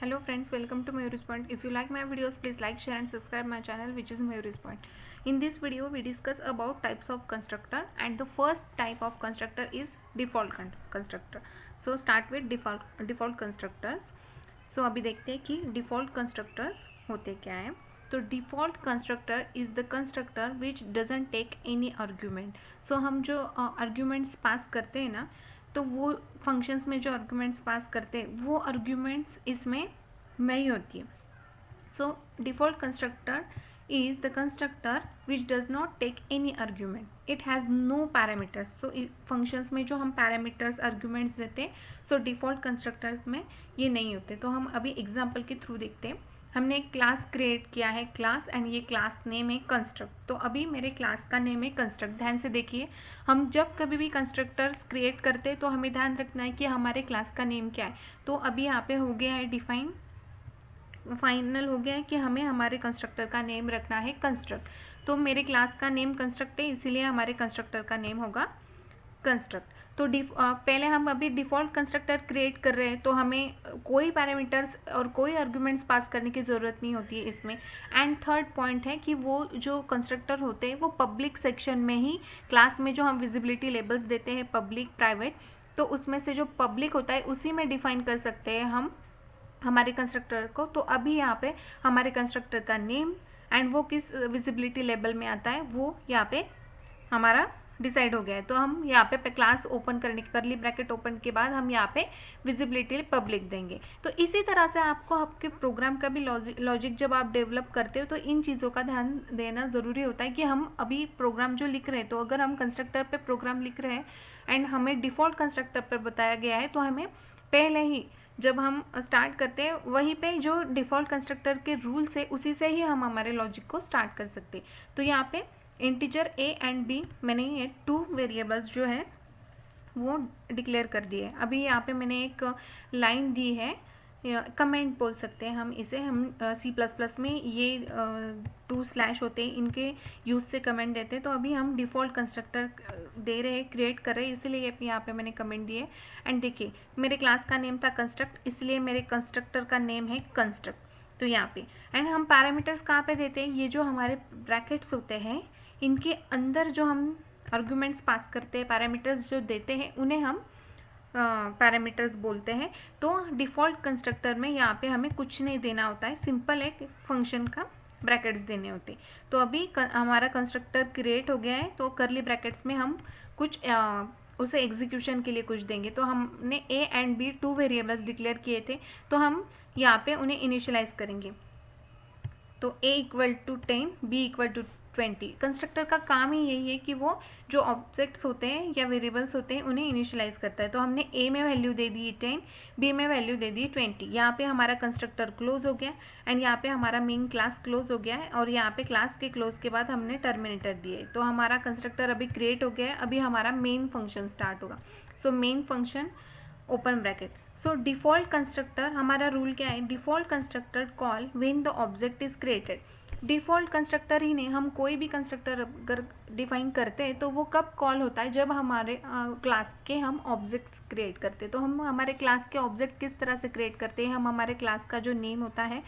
Hello friends, welcome to Mayuri's Point. If you like my videos, please like, share and subscribe my channel, which is Mayuri's Point. In this video, we discuss about types of constructor, and the first type of constructor is default constructor. So start with default constructors. So अभी देखते हैं कि default constructors होते क्या हैं. तो default constructor is the constructor which doesn't take any argument. So हम जो आर्ग्यूमेंट्स पास करते हैं ना, तो वो फंक्शंस में जो आर्ग्यूमेंट्स पास करते हैं वो आर्ग्यूमेंट्स इसमें नहीं होती है. So default constructor is the constructor which does not take any argument. It has no parameters. So functions में जो हम parameters arguments देते हैं, so default constructors में ये नहीं होते. तो हम अभी एग्जाम्पल के थ्रू देखते हैं. हमने एक क्लास क्रिएट किया है क्लास, एंड ये क्लास नेम है कंस्ट्रक्ट. तो अभी मेरे क्लास का नेम है कंस्ट्रक्ट. ध्यान से देखिए, हम जब कभी भी कंस्ट्रक्टर्स क्रिएट करते हैं तो हमें ध्यान रखना है कि हमारे क्लास का नेम क्या है. तो अभी यहाँ पे हो गया है डिफाइन, फाइनल हो गया है कि हमें हमारे कंस्ट्रक्टर का नेम रखना है कंस्ट्रक्ट. तो मेरे क्लास का नेम कंस्ट्रक्ट है, इसीलिए हमारे कंस्ट्रक्टर का नेम होगा कंस्ट्रक्ट. तो पहले हम अभी डिफ़ॉल्ट कंस्ट्रक्टर क्रिएट कर रहे हैं, तो हमें कोई पैरामीटर्स और कोई आर्गुमेंट्स पास करने की ज़रूरत नहीं होती है इसमें. एंड थर्ड पॉइंट है कि वो जो कंस्ट्रक्टर होते हैं वो पब्लिक सेक्शन में ही, क्लास में जो हम विजिबिलिटी लेबल्स देते हैं पब्लिक प्राइवेट, तो उसमें से जो पब्लिक होता है उसी में डिफाइन कर सकते हैं हम हमारे कंस्ट्रक्टर को. तो अभी यहाँ पे हमारे कंस्ट्रक्टर का नेम एंड वो किस विजिबिलिटी लेवल में आता है वो यहाँ पे हमारा डिसाइड हो गया है. तो हम यहाँ पे क्लास ओपन करने, करली ब्रैकेट ओपन के बाद हम यहाँ पे विजिबिलिटी पब्लिक देंगे. तो इसी तरह से आपको आपके प्रोग्राम का भी लॉजिक जब आप डेवलप करते हो तो इन चीज़ों का ध्यान देना ज़रूरी होता है कि हम अभी प्रोग्राम जो लिख रहे हैं, तो अगर हम कंस्ट्रक्टर पे प्रोग्राम लिख रहे हैं एंड हमें डिफ़ॉल्ट कंस्ट्रक्टर पर बताया गया है, तो हमें पहले ही जब हम स्टार्ट करते हैं वहीं पे जो डिफ़ॉल्ट कंस्ट्रक्टर के रूल्स है उसी से ही हम हमारे लॉजिक को स्टार्ट कर सकते हैं. तो यहाँ पे इंटीजर a एंड b मैंने ये 2 वेरिएबल्स जो है वो डिक्लेयर कर दिए. अभी यहाँ पे मैंने एक लाइन दी है, कमेंट बोल सकते हैं हम इसे. हम C++ में ये 2 स्लैश होते हैं, इनके यूज़ से कमेंट देते हैं. तो अभी हम डिफ़ॉल्ट कंस्ट्रक्टर दे रहे हैं, क्रिएट कर रहे हैं, इसलिए यहाँ पे मैंने कमेंट दिए. एंड देखिए मेरे क्लास का नेम था कंस्ट्रक्ट, इसलिए मेरे कंस्ट्रक्टर का नेम है कंस्ट्रक्ट. तो यहाँ पे एंड हम पैरामीटर्स कहाँ पे देते हैं, ये जो हमारे ब्रैकेट्स होते हैं इनके अंदर जो हम आर्गुमेंट्स पास करते हैं, पैरामीटर्स जो देते हैं उन्हें हम पैरामीटर्स बोलते हैं. तो डिफ़ॉल्ट कंस्ट्रक्टर में यहाँ पे हमें कुछ नहीं देना होता है, सिंपल एक फंक्शन का ब्रैकेट्स देने होते. तो अभी हमारा कंस्ट्रक्टर क्रिएट हो गया है, तो करली ब्रैकेट्स में हम कुछ उसे एग्जीक्यूशन के लिए कुछ देंगे. तो हमने a and b 2 variables declare किए थे, तो हम यहाँ पे उन्हें इनिशियलाइज करेंगे. तो a equal to 10, b equal to 20. Constructor का काम ही यही है कि वो जो ऑब्जेक्ट्स होते हैं या वेरिएबल्स होते हैं उन्हें इनिशियलाइज करता है. तो हमने a में वैल्यू दे दी 10, b में वैल्यू दे दी 20. यहाँ पे हमारा कंस्ट्रक्टर क्लोज हो गया एंड यहाँ पे हमारा मेन क्लास क्लोज हो गया है, और यहाँ पे क्लास के क्लोज के बाद हमने टर्मिनेटर दिए. तो हमारा कंस्ट्रक्टर अभी क्रिएट हो गया है. अभी हमारा मेन फंक्शन स्टार्ट होगा. So main function open bracket. So default constructor, हमारा रूल क्या है, default constructor call when the object is created. Default constructor ही नहीं, हम कोई भी कंस्ट्रक्टर अगर डिफाइन करते हैं तो वो कब कॉल होता है, जब हमारे क्लास के हम ऑब्जेक्ट्स क्रिएट करते हैं. तो हम हमारे क्लास के ऑब्जेक्ट किस तरह से क्रिएट करते हैं, हम हमारे क्लास का जो नेम होता है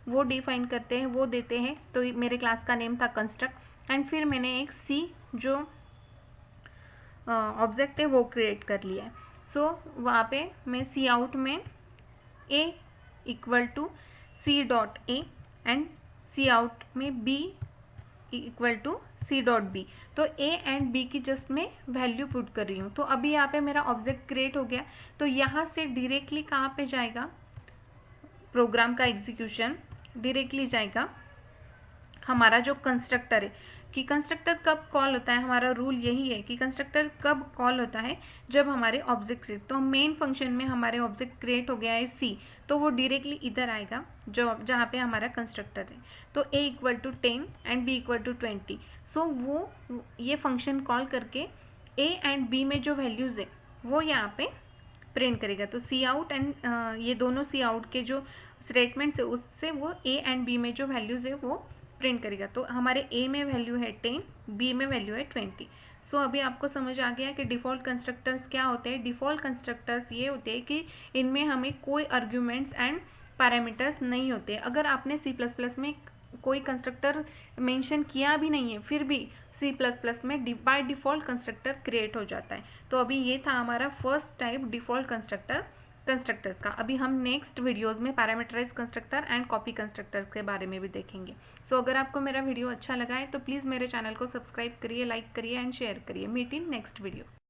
वो डिफाइन करते हैं, वो देते हैं. तो मेरे क्लास का नेम था कंस्ट्रक्ट, एंड फिर मैंने एक सी जो ऑब्जेक्ट है वो क्रिएट कर लिया है. सो वहाँ पे मैं सी आउट में a equal to c dot a and cout में b equal to c dot b. तो a एंड b की जस्ट मैं वैल्यू पुट कर रही हूँ. तो अभी यहाँ पे मेरा ऑब्जेक्ट क्रिएट हो गया. तो यहाँ से डायरेक्टली कहाँ पे जाएगा, प्रोग्राम का एग्जीक्यूशन डायरेक्टली जाएगा हमारा जो कंस्ट्रक्टर है. कि कंस्ट्रक्टर कब कॉल होता है, हमारा रूल यही है कि कंस्ट्रक्टर कब कॉल होता है, जब हमारे ऑब्जेक्ट क्रिएट. तो मेन फंक्शन में हमारे ऑब्जेक्ट क्रिएट हो गया है c, तो वो डायरेक्टली इधर आएगा जो जहाँ पे हमारा कंस्ट्रक्टर है. तो a equal to 10 and b equal to 20. So वो ये फंक्शन कॉल करके a एंड b में जो वैल्यूज़ है वो यहाँ पे प्रिंट करेगा. तो सी आउट एंड ये दोनों सी आउट के जो स्टेटमेंट्स है उससे वो a एंड b में जो वैल्यूज़ है वो प्रिंट करेगा. तो हमारे a में वैल्यू है 10, b में वैल्यू है 20. सो अभी आपको समझ आ गया कि डिफ़ॉल्ट कंस्ट्रक्टर्स क्या होते हैं. डिफ़ॉल्ट कंस्ट्रक्टर्स ये होते हैं कि इनमें हमें कोई आर्ग्यूमेंट्स एंड पैरामीटर्स नहीं होते। अगर आपने C++ में कोई कंस्ट्रक्टर मेंशन किया भी नहीं है, फिर भी C++ में बाय डिफ़ॉल्ट कंस्ट्रक्टर क्रिएट हो जाता है। तो अभी ये था हमारा फर्स्ट टाइप डिफ़ॉल्ट कंस्ट्रक्टर्स का। अभी हम नेक्स्ट वीडियोस में parameterise constructor and copy constructors के बारे में भी देखेंगे। सो अगर आपको मेरा वीडियो अच्छा लगा है तो प्लीज़ मेरे चैनल को सब्सक्राइब करिए, लाइक करिए एंड शेयर करिए। Meet in next video.